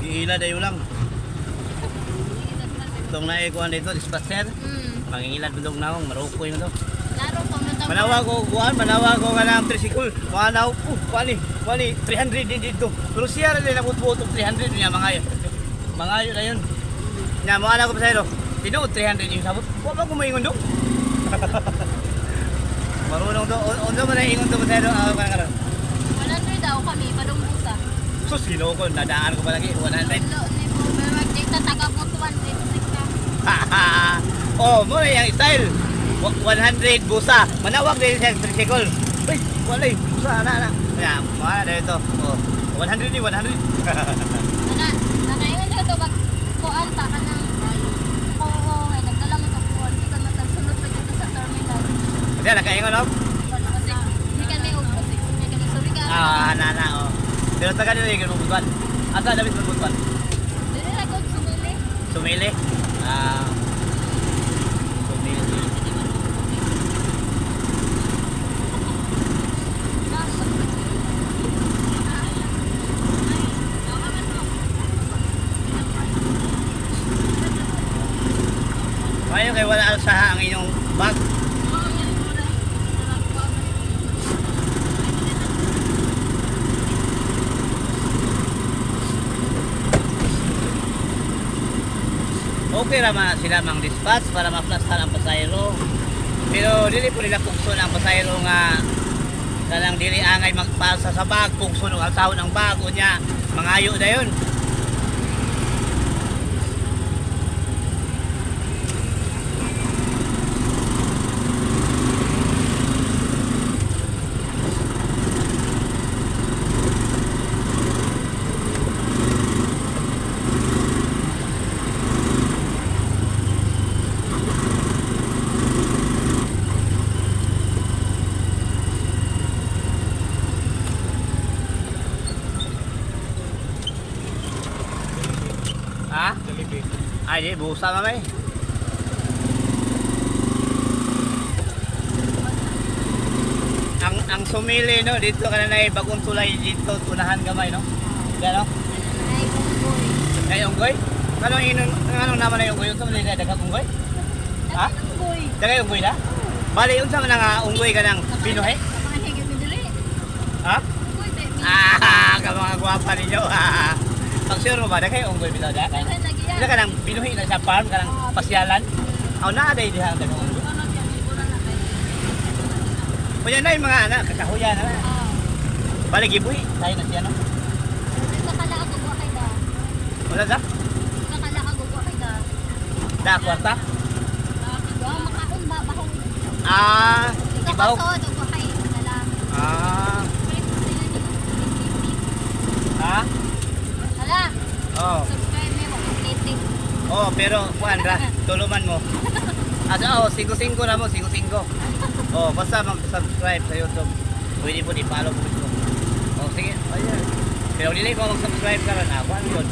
Iila dayo lang. Itong naikuhan dito, dispatcher. Mangingilad bundog na akong, marukoy na to. Laro ko mo daw. Manawa ko ka ng tricycle. Manaw, wani, 300 din dito. Pero siya rin nabutbuot ng 300 niya, mga yun na yun. Nga, mga anak ko pa sa'yo, tinuod 300 yung sabot. Huwag ba kumaingon doon? Marunong to, undo mo na ingon to pa sa'yo, karon. 100 daw kami, padungbusa. So, sino ko, nadaan ko pa lagi, 100. Lo, ni mo, pero dito taga po 200 ka. Oh, mo na yung style. 100 busa. Manawag din siya tricycle. Uy, walay, busa, na. Kaya, mga na ito. Oh, 100 ni, 100. Nanaingan siya ito, kuan ta ka ng oo, ay nagdala mo ito kuan. Hindi ka matasunod pa dito sa terminal. Kasi, nakaingon, no? Kasi, hindi ka may ug. Kasi, hindi ka may sorry ka. Oh. Pero taga nyo yung butuan. Asa, David, butuan? Dili na ko, sumili. Sumili? Sumili. Kayo kay wala alsaha ang inyong bag. Okay naman sila mang dispatch para maplastan ang pasayro. Pero dili po nila pugso ang pasayro nga kanang dili angay magpasa sa bag, pugso ng alsahon ang bag o niya, mangayo na yun. Ha? Ay, di, busa mamay. Ang sumili, no, dito ka na bagong tulay dito, tunahan gamay, no? Gano? Ay, unggoy. Ay, unggoy? Anong naman na yung unggoy? Yung sa mga dagang unggoy? Ha? Unggoy. Dagay unggoy na? Bali, yung sa mga unggoy ka ng Pinoy? Kapag higit mo dili. Ha? Unggoy, be. Ka mga gwapa ninyo, Pag sure mo ba, dagay unggoy bitaw da? Dagan lagi yan. Ila ka ng Pinoy na sa farm, ka ng pasyalan? Aw, naaday diha ang dagang unggoy. Kunya na yung mga anak, kakahuya na. Bali, gibuhi, tayo na siya, no? Kakala ako buwa kay da. Wala da? Kakala ako buwa kay da. Da, kwarta? Makaon ba? Bahong. Ibaw? Kakasod, buwa kay dala. Ha? Hala, Oh. subscribe me mo. Updating. Oh, pero, kuhan ra, tuluman mo. 5-5 na mo, 5-5. Oh, basta mag-subscribe sa YouTube. Pwede po di-follow po ito. Oh, sige, ayan. Pero dili ko mag-subscribe ka rin, kuhan yun.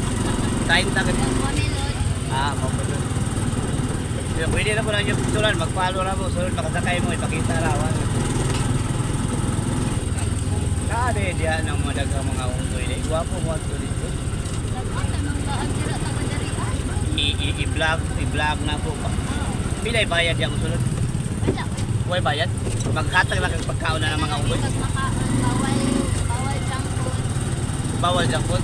Time na kita. Mamelod. Mapagod. Pero pwede na po lang yung picturean, mag-follow na mo, sunod makasakay mo, ipakita rawan. Kade diya ng mga dagang mga unggoy. Gwapo mo ato dito. Lahat namang daan dira sa kadarian. I-vlog na po pa. Pilay bayad yung sunod. Wala. Huwag bayad. Magkatag lang ang pagkaon na ng mga unggoy. Pag makaon, bawal junk food. Bawal junk food.